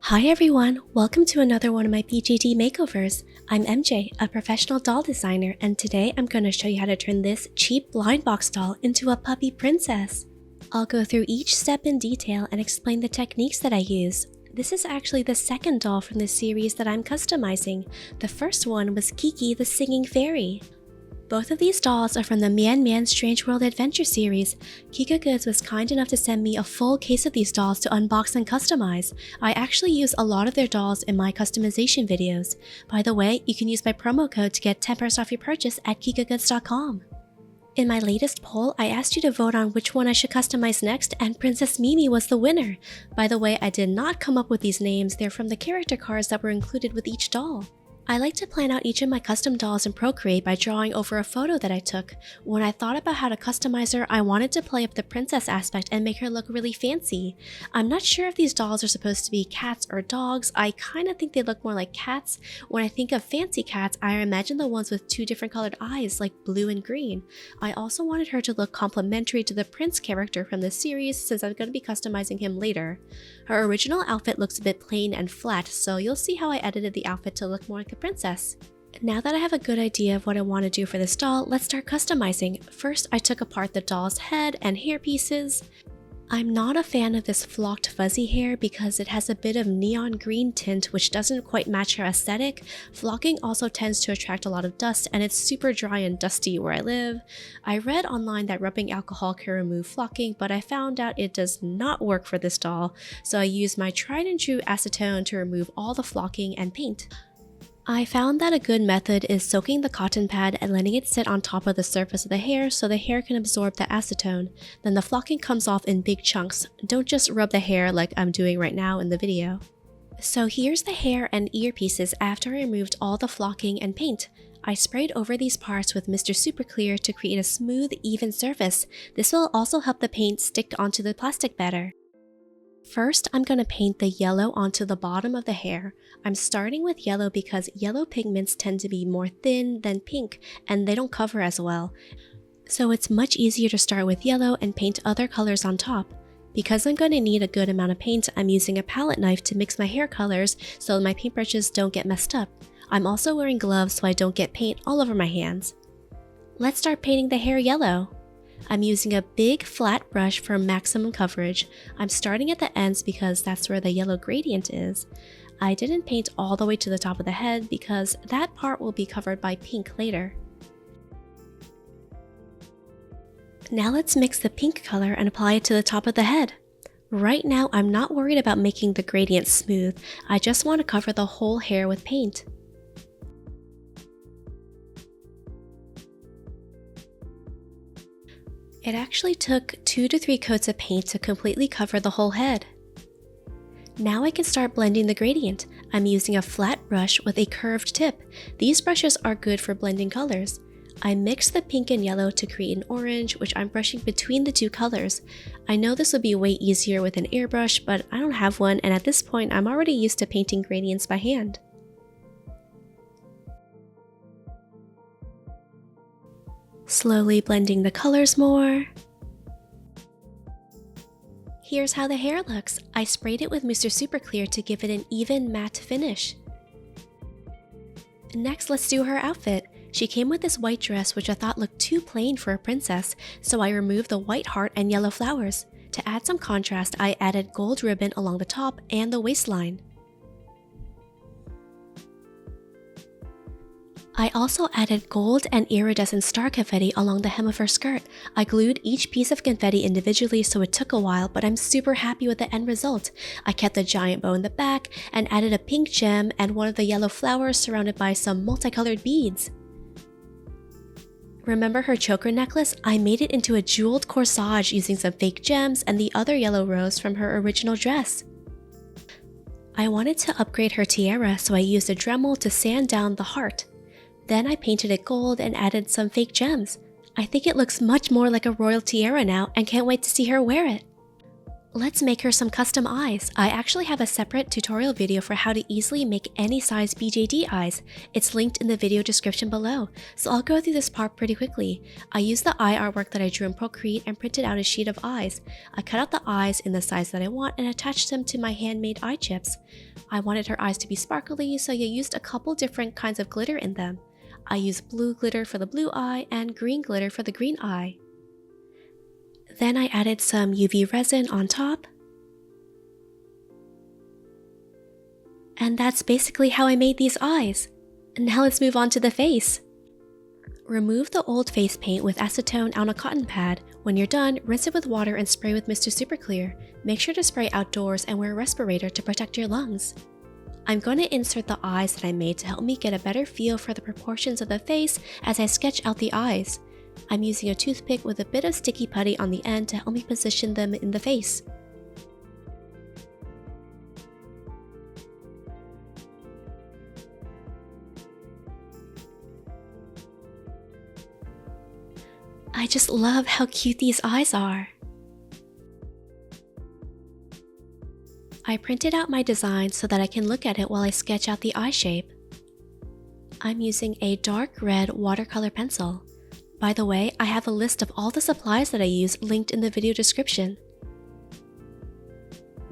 Hi everyone, welcome to another one of my BJD makeovers. I'm MJ, a professional doll designer, and today I'm going to show you how to turn this cheap blind box doll into a puppy princess. I'll go through each step in detail and explain the techniques that I use. This is actually the second doll from the series that I'm customizing. The first one was Kiki the Singing Fairy. Both of these dolls are from the Mian Mian Strange World Adventure series. Kika Goods was kind enough to send me a full case of these dolls to unbox and customize. I actually use a lot of their dolls in my customization videos. By the way, you can use my promo code to get 10% off your purchase at kikagoods.com. In my latest poll, I asked you to vote on which one I should customize next, and Princess Mimi was the winner. By the way, I did not come up with these names, they're from the character cards that were included with each doll. I like to plan out each of my custom dolls in Procreate by drawing over a photo that I took. When I thought about how to customize her, I wanted to play up the princess aspect and make her look really fancy. I'm not sure if these dolls are supposed to be cats or dogs. I kinda think they look more like cats. When I think of fancy cats, I imagine the ones with two different colored eyes like blue and green. I also wanted her to look complementary to the prince character from the series since I'm going to be customizing him later. Her original outfit looks a bit plain and flat, so you'll see how I edited the outfit to look more like a princess. Now that I have a good idea of what I want to do for this doll, let's start customizing. First, I took apart the doll's head and hair pieces. I'm not a fan of this flocked fuzzy hair because it has a bit of neon green tint which doesn't quite match her aesthetic. Flocking also tends to attract a lot of dust and it's super dry and dusty where I live. I read online that rubbing alcohol can remove flocking, but I found out it does not work for this doll, so I used my tried and true acetone to remove all the flocking and paint. I found that a good method is soaking the cotton pad and letting it sit on top of the surface of the hair so the hair can absorb the acetone. Then the flocking comes off in big chunks. Don't just rub the hair like I'm doing right now in the video. So here's the hair and ear pieces after I removed all the flocking and paint. I sprayed over these parts with Mr. Super Clear to create a smooth, even surface. This will also help the paint stick onto the plastic better. First, I'm going to paint the yellow onto the bottom of the hair. I'm starting with yellow because yellow pigments tend to be more thin than pink and they don't cover as well. So it's much easier to start with yellow and paint other colors on top. Because I'm going to need a good amount of paint, I'm using a palette knife to mix my hair colors so my paintbrushes don't get messed up. I'm also wearing gloves so I don't get paint all over my hands. Let's start painting the hair yellow. I'm using a big flat brush for maximum coverage. I'm starting at the ends because that's where the yellow gradient is. I didn't paint all the way to the top of the head because that part will be covered by pink later. Now let's mix the pink color and apply it to the top of the head. Right now I'm not worried about making the gradient smooth, I just want to cover the whole hair with paint. It actually took 2 to 3 coats of paint to completely cover the whole head. Now I can start blending the gradient. I'm using a flat brush with a curved tip. These brushes are good for blending colors. I mixed the pink and yellow to create an orange, which I'm brushing between the two colors. I know this would be way easier with an airbrush, but I don't have one, and at this point I'm already used to painting gradients by hand. Slowly blending the colors more. Here's how the hair looks. I sprayed it with Mr. Super Clear to give it an even matte finish. Next, let's do her outfit. She came with this white dress which I thought looked too plain for a princess, so I removed the white heart and yellow flowers. To add some contrast, I added gold ribbon along the top and the waistline. I also added gold and iridescent star confetti along the hem of her skirt. I glued each piece of confetti individually so it took a while, but I'm super happy with the end result. I kept the giant bow in the back and added a pink gem and one of the yellow flowers surrounded by some multicolored beads. Remember her choker necklace? I made it into a jeweled corsage using some fake gems and the other yellow rose from her original dress. I wanted to upgrade her tiara, so I used a Dremel to sand down the heart. Then I painted it gold and added some fake gems. I think it looks much more like a royal tiara now and can't wait to see her wear it. Let's make her some custom eyes. I actually have a separate tutorial video for how to easily make any size BJD eyes. It's linked in the video description below, so I'll go through this part pretty quickly. I used the eye artwork that I drew in Procreate and printed out a sheet of eyes. I cut out the eyes in the size that I want and attached them to my handmade eye chips. I wanted her eyes to be sparkly, so I used a couple different kinds of glitter in them. I used blue glitter for the blue eye and green glitter for the green eye. Then I added some UV resin on top. And that's basically how I made these eyes. Now let's move on to the face. Remove the old face paint with acetone on a cotton pad. When you're done, rinse it with water and spray with Mr. Super Clear. Make sure to spray outdoors and wear a respirator to protect your lungs. I'm going to insert the eyes that I made to help me get a better feel for the proportions of the face as I sketch out the eyes. I'm using a toothpick with a bit of sticky putty on the end to help me position them in the face. I just love how cute these eyes are. I printed out my design so that I can look at it while I sketch out the eye shape. I'm using a dark red watercolor pencil. By the way, I have a list of all the supplies that I use linked in the video description.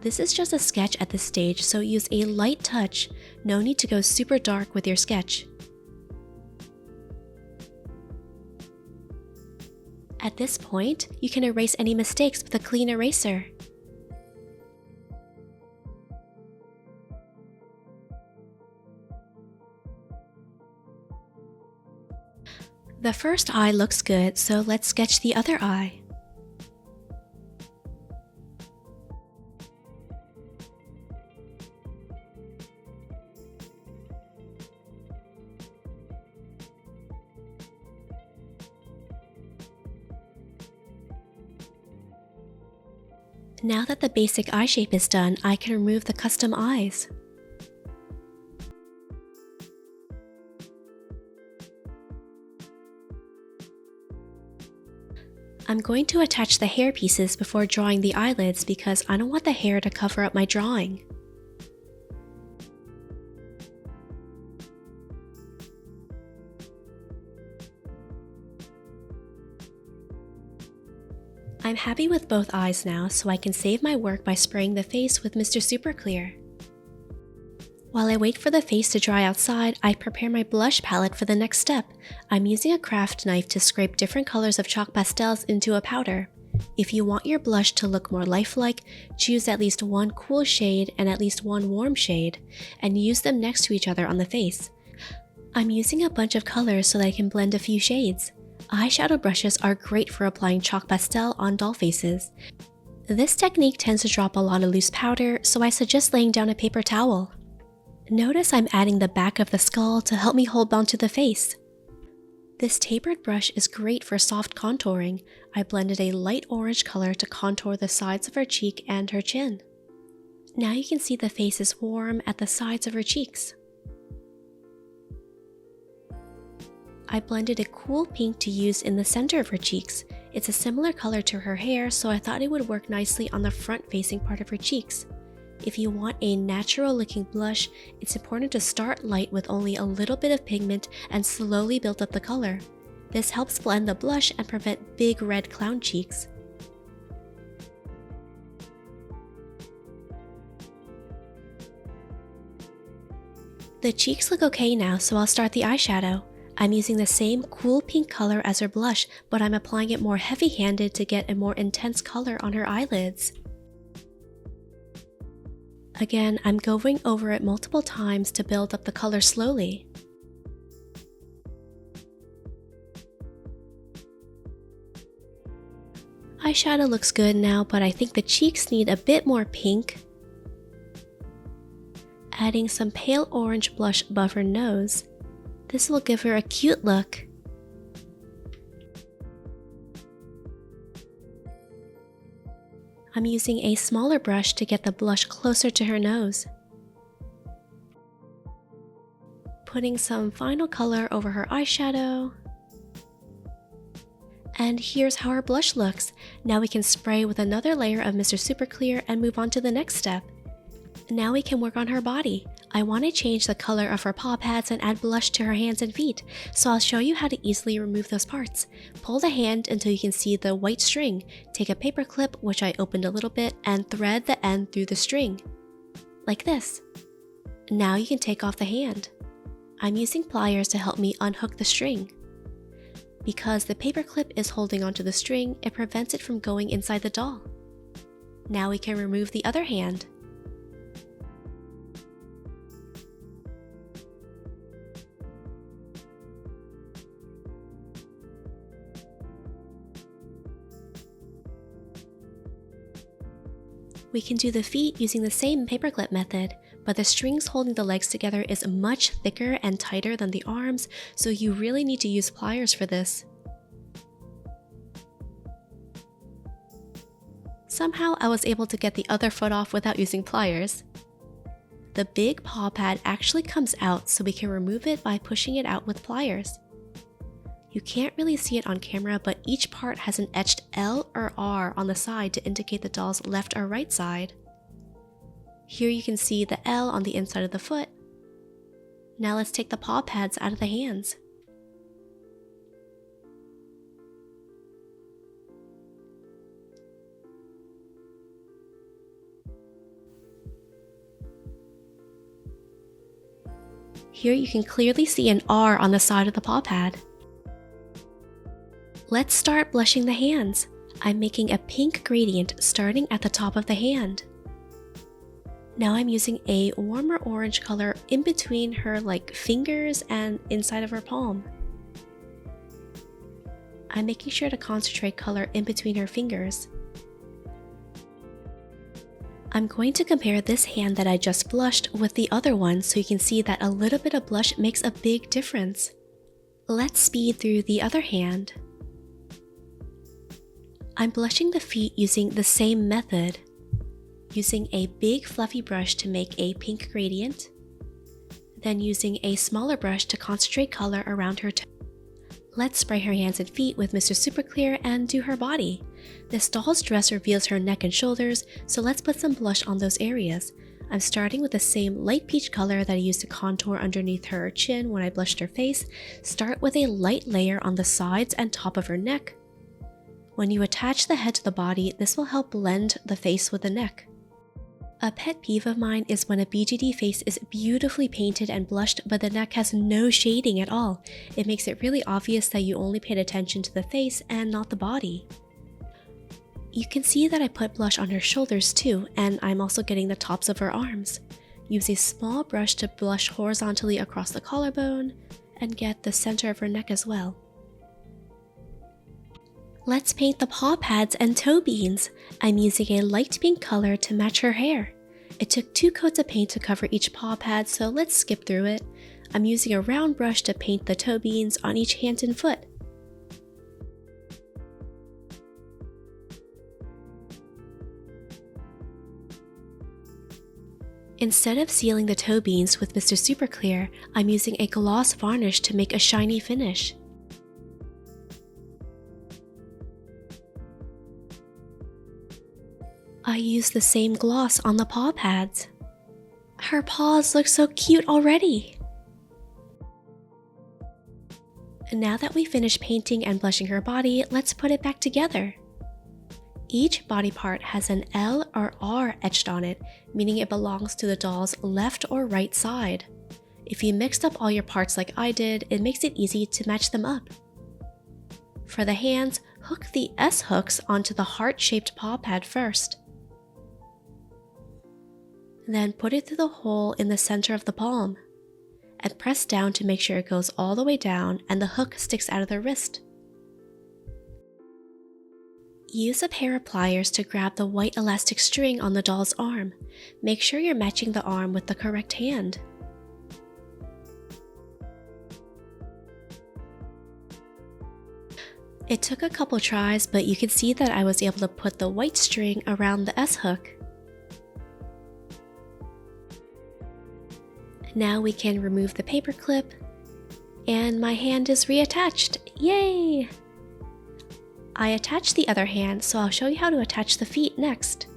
This is just a sketch at this stage, so use a light touch. No need to go super dark with your sketch. At this point, you can erase any mistakes with a clean eraser. The first eye looks good, so let's sketch the other eye. Now that the basic eye shape is done, I can remove the custom eyes. I'm going to attach the hair pieces before drawing the eyelids because I don't want the hair to cover up my drawing. I'm happy with both eyes now, so I can save my work by spraying the face with Mr. Super Clear. While I wait for the face to dry outside, I prepare my blush palette for the next step. I'm using a craft knife to scrape different colors of chalk pastels into a powder. If you want your blush to look more lifelike, choose at least one cool shade and at least one warm shade, and use them next to each other on the face. I'm using a bunch of colors so that I can blend a few shades. Eyeshadow brushes are great for applying chalk pastel on doll faces. This technique tends to drop a lot of loose powder, so I suggest laying down a paper towel. Notice I'm adding the back of the skull to help me hold onto the face. This tapered brush is great for soft contouring. I blended a light orange color to contour the sides of her cheek and her chin. Now you can see the face is warm at the sides of her cheeks. I blended a cool pink to use in the center of her cheeks. It's a similar color to her hair, so I thought it would work nicely on the front-facing part of her cheeks. If you want a natural-looking blush, it's important to start light with only a little bit of pigment and slowly build up the color. This helps blend the blush and prevent big red clown cheeks. The cheeks look okay now, so I'll start the eyeshadow. I'm using the same cool pink color as her blush, but I'm applying it more heavy-handed to get a more intense color on her eyelids. Again, I'm going over it multiple times to build up the color slowly. Eyeshadow looks good now, but I think the cheeks need a bit more pink. Adding some pale orange blush above her nose. This will give her a cute look. I'm using a smaller brush to get the blush closer to her nose. Putting some final color over her eyeshadow. And here's how our blush looks. Now we can spray with another layer of Mr. Super Clear and move on to the next step. Now we can work on her body. I want to change the color of her paw pads and add blush to her hands and feet, so I'll show you how to easily remove those parts. Pull the hand until you can see the white string. Take a paper clip, which I opened a little bit, and thread the end through the string. Like this. Now you can take off the hand. I'm using pliers to help me unhook the string. Because the paper clip is holding onto the string, it prevents it from going inside the doll. Now we can remove the other hand. We can do the feet using the same paperclip method, but the strings holding the legs together is much thicker and tighter than the arms, so you really need to use pliers for this. Somehow I was able to get the other foot off without using pliers. The big paw pad actually comes out, so we can remove it by pushing it out with pliers. You can't really see it on camera, but each part has an etched L or R on the side to indicate the doll's left or right side. Here you can see the L on the inside of the foot. Now let's take the paw pads out of the hands. Here you can clearly see an R on the side of the paw pad. Let's start blushing the hands. I'm making a pink gradient starting at the top of the hand. Now I'm using a warmer orange color in between her fingers and inside of her palm. I'm making sure to concentrate color in between her fingers. I'm going to compare this hand that I just blushed with the other one so you can see that a little bit of blush makes a big difference. Let's speed through the other hand. I'm blushing the feet using the same method, using a big fluffy brush to make a pink gradient, then using a smaller brush to concentrate color around her toe. Let's spray her hands and feet with Mr. Super Clear and do her body. This doll's dress reveals her neck and shoulders, so let's put some blush on those areas. I'm starting with the same light peach color that I used to contour underneath her chin when I blushed her face. Start with a light layer on the sides and top of her neck. When you attach the head to the body, this will help blend the face with the neck. A pet peeve of mine is when a BJD face is beautifully painted and blushed, but the neck has no shading at all. It makes it really obvious that you only paid attention to the face and not the body. You can see that I put blush on her shoulders too, and I'm also getting the tops of her arms. Use a small brush to blush horizontally across the collarbone and get the center of her neck as well. Let's paint the paw pads and toe beans. I'm using a light pink color to match her hair. It took 2 coats of paint to cover each paw pad, so let's skip through it. I'm using a round brush to paint the toe beans on each hand and foot. Instead of sealing the toe beans with Mr. Super Clear, I'm using a gloss varnish to make a shiny finish. I used the same gloss on the paw pads. Her paws look so cute already! And now that we finished painting and blushing her body, let's put it back together. Each body part has an L or R etched on it, meaning it belongs to the doll's left or right side. If you mixed up all your parts like I did, it makes it easy to match them up. For the hands, hook the S hooks onto the heart-shaped paw pad first. Then put it through the hole in the center of the palm, and press down to make sure it goes all the way down and the hook sticks out of the wrist. Use a pair of pliers to grab the white elastic string on the doll's arm. Make sure you're matching the arm with the correct hand. It took a couple tries, but you can see that I was able to put the white string around the S hook. Now we can remove the paper clip, and my hand is reattached. Yay! I attached the other hand, so I'll show you how to attach the feet next.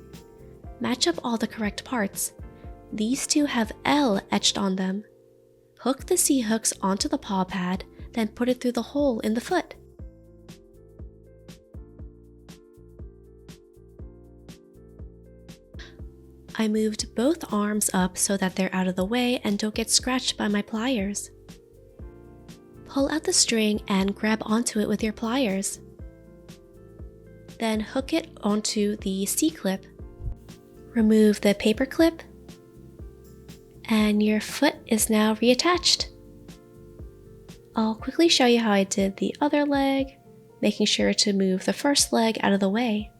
Match up all the correct parts. These two have L etched on them. Hook the C-hooks onto the paw pad, then put it through the hole in the foot. I moved both arms up so that they're out of the way and don't get scratched by my pliers. Pull out the string and grab onto it with your pliers. Then hook it onto the C-clip. Remove the paper clip, and your foot is now reattached. I'll quickly show you how I did the other leg, making sure to move the first leg out of the way.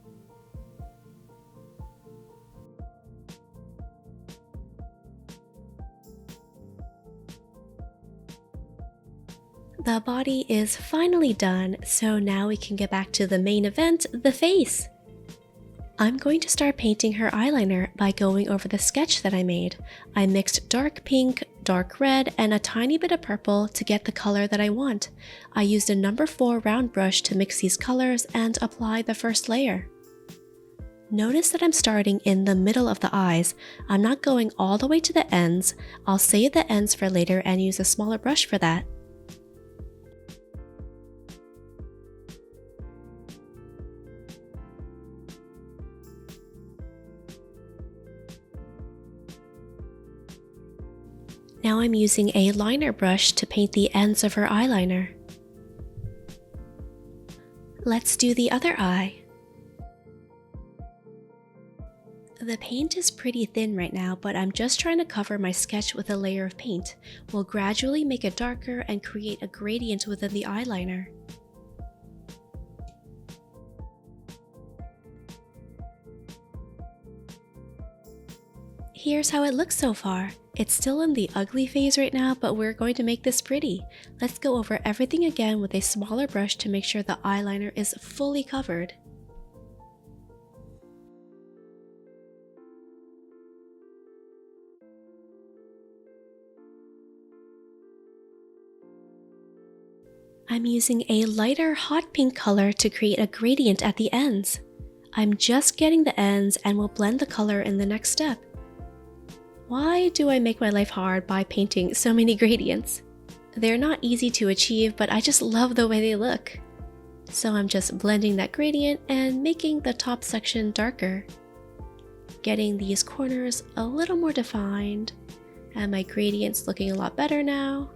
The body is finally done, so now we can get back to the main event, the face. I'm going to start painting her eyeliner by going over the sketch that I made. I mixed dark pink, dark red, and a tiny bit of purple to get the color that I want. I used a number 4 round brush to mix these colors and apply the first layer. Notice that I'm starting in the middle of the eyes. I'm not going all the way to the ends. I'll save the ends for later and use a smaller brush for that. Now I'm using a liner brush to paint the ends of her eyeliner. Let's do the other eye. The paint is pretty thin right now, but I'm just trying to cover my sketch with a layer of paint. We'll gradually make it darker and create a gradient within the eyeliner. Here's how it looks so far. It's still in the ugly phase right now, but we're going to make this pretty. Let's go over everything again with a smaller brush to make sure the eyeliner is fully covered. I'm using a lighter hot pink color to create a gradient at the ends. I'm just getting the ends and will blend the color in the next step. Why do I make my life hard by painting so many gradients? They're not easy to achieve, but I just love the way they look. So I'm just blending that gradient and making the top section darker. Getting these corners a little more defined, and my gradient's looking a lot better now.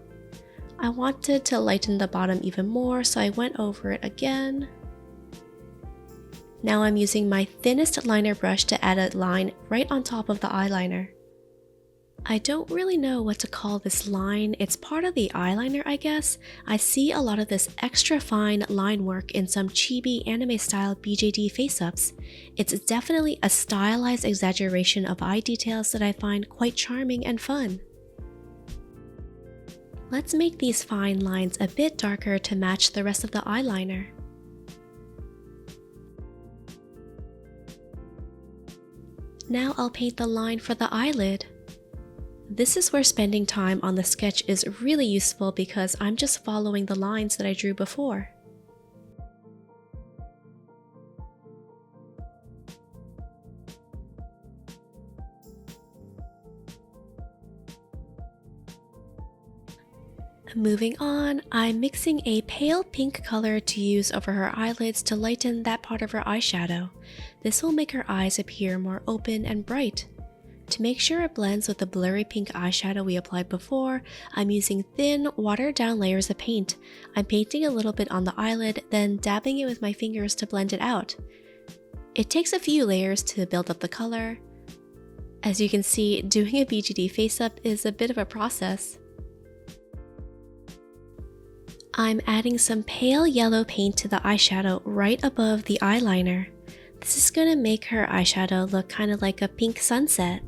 I wanted to lighten the bottom even more, so I went over it again. Now I'm using my thinnest liner brush to add a line right on top of the eyeliner. I don't really know what to call this line. It's part of the eyeliner, I guess. I see a lot of this extra fine line work in some chibi anime style BJD face-ups. It's definitely a stylized exaggeration of eye details that I find quite charming and fun. Let's make these fine lines a bit darker to match the rest of the eyeliner. Now I'll paint the line for the eyelid. This is where spending time on the sketch is really useful because I'm just following the lines that I drew before. Moving on, I'm mixing a pale pink color to use over her eyelids to lighten that part of her eyeshadow. This will make her eyes appear more open and bright. To make sure it blends with the blurry pink eyeshadow we applied before, I'm using thin, watered-down layers of paint. I'm painting a little bit on the eyelid, then dabbing it with my fingers to blend it out. It takes a few layers to build up the color. As you can see, doing a BJD face-up is a bit of a process. I'm adding some pale yellow paint to the eyeshadow right above the eyeliner. This is going to make her eyeshadow look kind of like a pink sunset.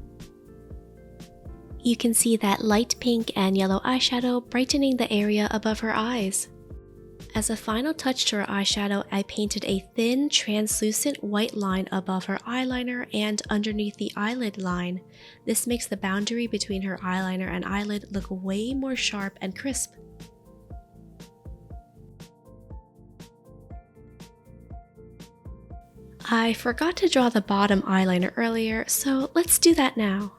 You can see that light pink and yellow eyeshadow brightening the area above her eyes. As a final touch to her eyeshadow, I painted a thin, translucent white line above her eyeliner and underneath the eyelid line. This makes the boundary between her eyeliner and eyelid look way more sharp and crisp. I forgot to draw the bottom eyeliner earlier, so let's do that now.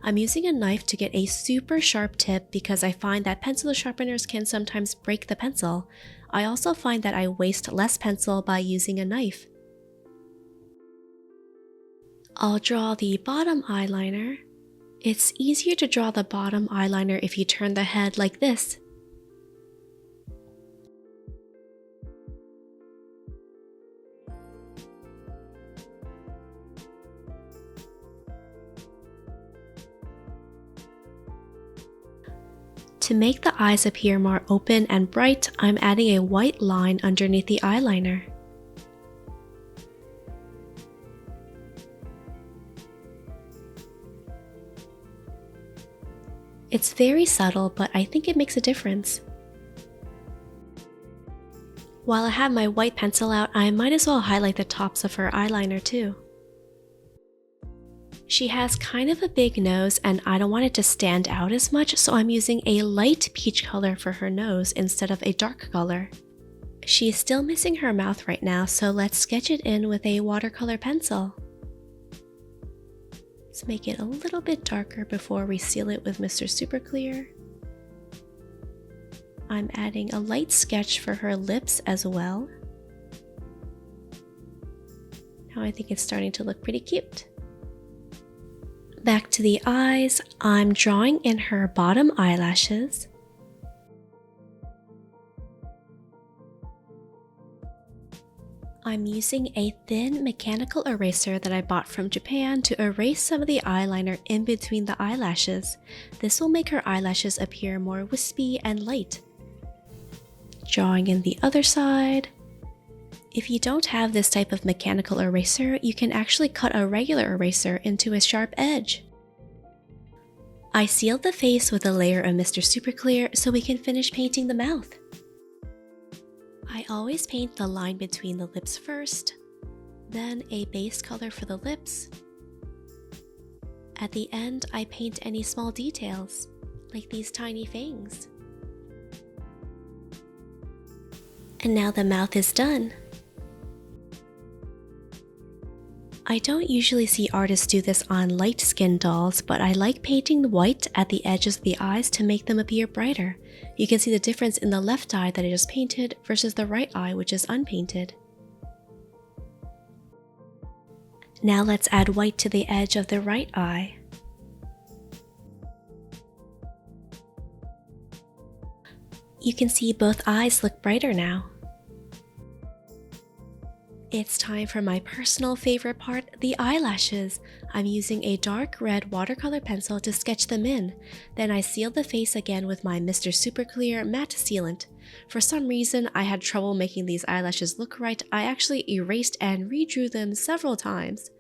I'm using a knife to get a super sharp tip because I find that pencil sharpeners can sometimes break the pencil. I also find that I waste less pencil by using a knife. I'll draw the bottom eyeliner. It's easier to draw the bottom eyeliner if you turn the head like this. To make the eyes appear more open and bright, I'm adding a white line underneath the eyeliner. It's very subtle, but I think it makes a difference. While I have my white pencil out, I might as well highlight the tops of her eyeliner too. She has kind of a big nose and I don't want it to stand out as much, so I'm using a light peach color for her nose instead of a dark color. She's still missing her mouth right now, so let's sketch it in with a watercolor pencil. Let's make it a little bit darker before we seal it with Mr. Super Clear. I'm adding a light sketch for her lips as well. Now I think it's starting to look pretty cute. Back to the eyes, I'm drawing in her bottom eyelashes. I'm using a thin mechanical eraser that I bought from Japan to erase some of the eyeliner in between the eyelashes. This will make her eyelashes appear more wispy and light. Drawing in the other side. If you don't have this type of mechanical eraser, you can actually cut a regular eraser into a sharp edge. I sealed the face with a layer of Mr. Super Clear so we can finish painting the mouth. I always paint the line between the lips first, then a base color for the lips. At the end, I paint any small details, like these tiny fangs. And now the mouth is done. I don't usually see artists do this on light skin dolls, but I like painting the white at the edges of the eyes to make them appear brighter. You can see the difference in the left eye that I just painted versus the right eye, which is unpainted. Now let's add white to the edge of the right eye. You can see both eyes look brighter now. It's time for my personal favorite part, the eyelashes. I'm using a dark red watercolor pencil to sketch them in. Then I sealed the face again with my Mr. Super Clear matte sealant. For some reason, I had trouble making these eyelashes look right. I actually erased and redrew them several times.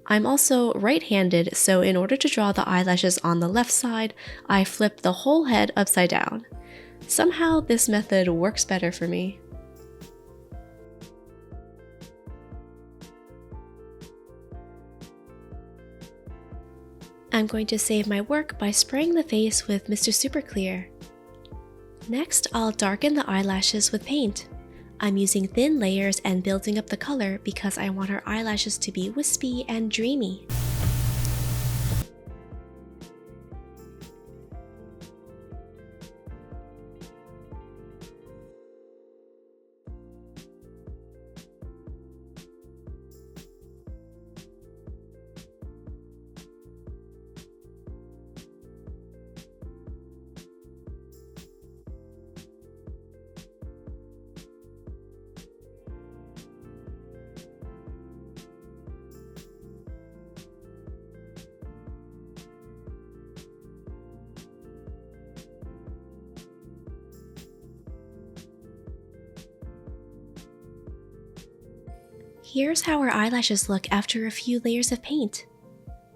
I'm also right-handed, so in order to draw the eyelashes on the left side, I flipped the whole head upside down. Somehow this method works better for me. I'm going to save my work by spraying the face with Mr. Super Clear. Next, I'll darken the eyelashes with paint. I'm using thin layers and building up the color because I want her eyelashes to be wispy and dreamy. Here's how her eyelashes look after a few layers of paint.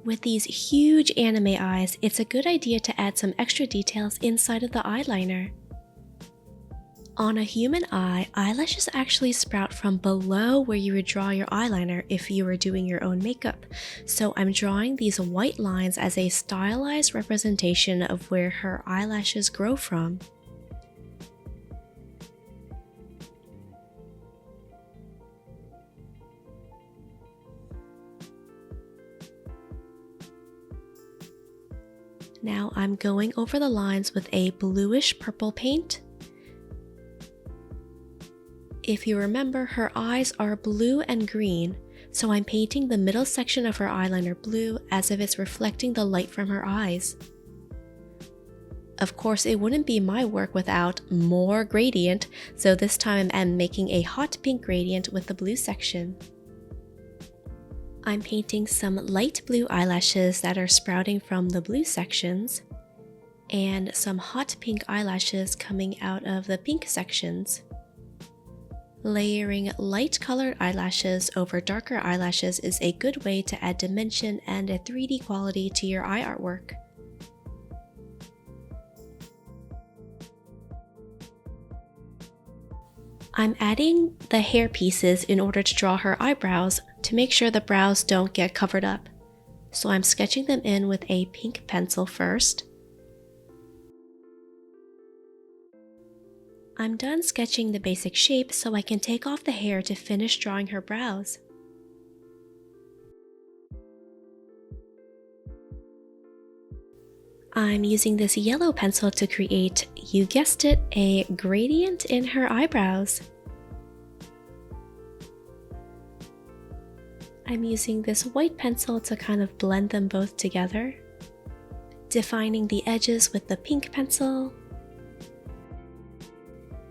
With these huge anime eyes, it's a good idea to add some extra details inside of the eyeliner. On a human eye, eyelashes actually sprout from below where you would draw your eyeliner if you were doing your own makeup. So I'm drawing these white lines as a stylized representation of where her eyelashes grow from. Now I'm going over the lines with a bluish purple paint. If you remember, her eyes are blue and green, so I'm painting the middle section of her eyeliner blue as if it's reflecting the light from her eyes. Of course, it wouldn't be my work without more gradient, so this time I'm making a hot pink gradient with the blue section. I'm painting some light blue eyelashes that are sprouting from the blue sections, and some hot pink eyelashes coming out of the pink sections. Layering light colored eyelashes over darker eyelashes is a good way to add dimension and a 3D quality to your eye artwork. I'm adding the hair pieces in order to draw her eyebrows to make sure the brows don't get covered up. So I'm sketching them in with a pink pencil first. I'm done sketching the basic shape so I can take off the hair to finish drawing her brows. I'm using this yellow pencil to create, you guessed it, a gradient in her eyebrows. I'm using this white pencil to kind of blend them both together, defining the edges with the pink pencil.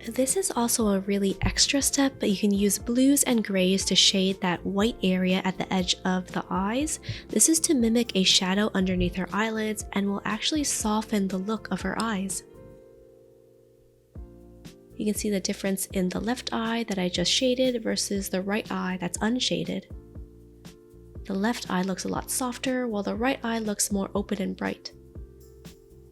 This is also a really extra step, but you can use blues and grays to shade that white area at the edge of the eyes. This is to mimic a shadow underneath her eyelids and will actually soften the look of her eyes. You can see the difference in the left eye that I just shaded versus the right eye that's unshaded. The left eye looks a lot softer, while the right eye looks more open and bright.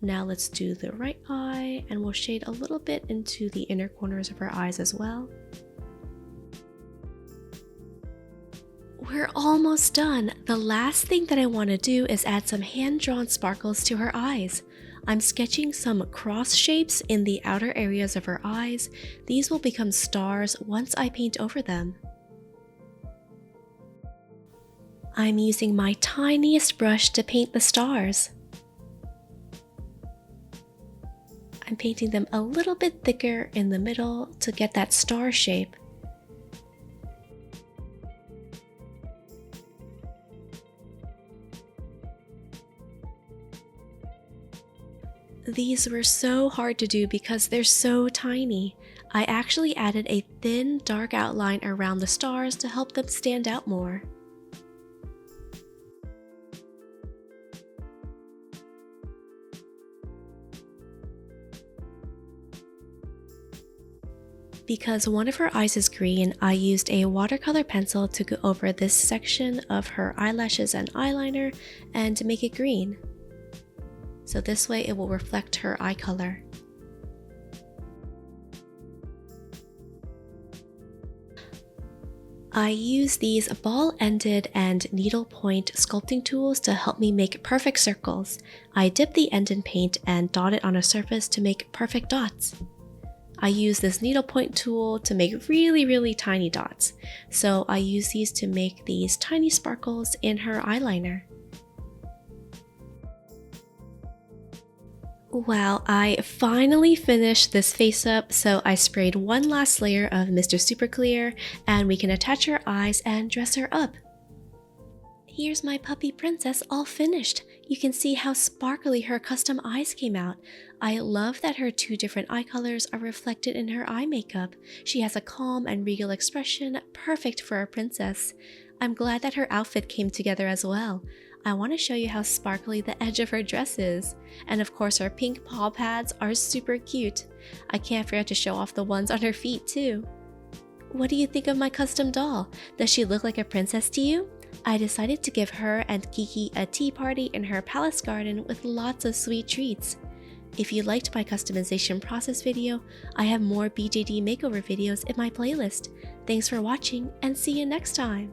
Now let's do the right eye, and we'll shade a little bit into the inner corners of her eyes as well. We're almost done. The last thing that I want to do is add some hand-drawn sparkles to her eyes. I'm sketching some cross shapes in the outer areas of her eyes. These will become stars once I paint over them. I'm using my tiniest brush to paint the stars. I'm painting them a little bit thicker in the middle to get that star shape. These were so hard to do because they're so tiny. I actually added a thin, dark outline around the stars to help them stand out more. Because one of her eyes is green, I used a watercolor pencil to go over this section of her eyelashes and eyeliner and to make it green. So this way it will reflect her eye color. I use these ball-ended and needlepoint sculpting tools to help me make perfect circles. I dip the end in paint and dot it on a surface to make perfect dots. I use this needlepoint tool to make really tiny dots. So I use these to make these tiny sparkles in her eyeliner. Wow, I finally finished this face up, so I sprayed one last layer of Mr. Super Clear and we can attach her eyes and dress her up. Here's my puppy princess all finished. You can see how sparkly her custom eyes came out. I love that her two different eye colors are reflected in her eye makeup. She has a calm and regal expression, perfect for a princess. I'm glad that her outfit came together as well. I want to show you how sparkly the edge of her dress is. And of course her pink paw pads are super cute. I can't forget to show off the ones on her feet too. What do you think of my custom doll? Does she look like a princess to you? I decided to give her and Kiki a tea party in her palace garden with lots of sweet treats. If you liked my customization process video, I have more BJD makeover videos in my playlist. Thanks for watching and see you next time!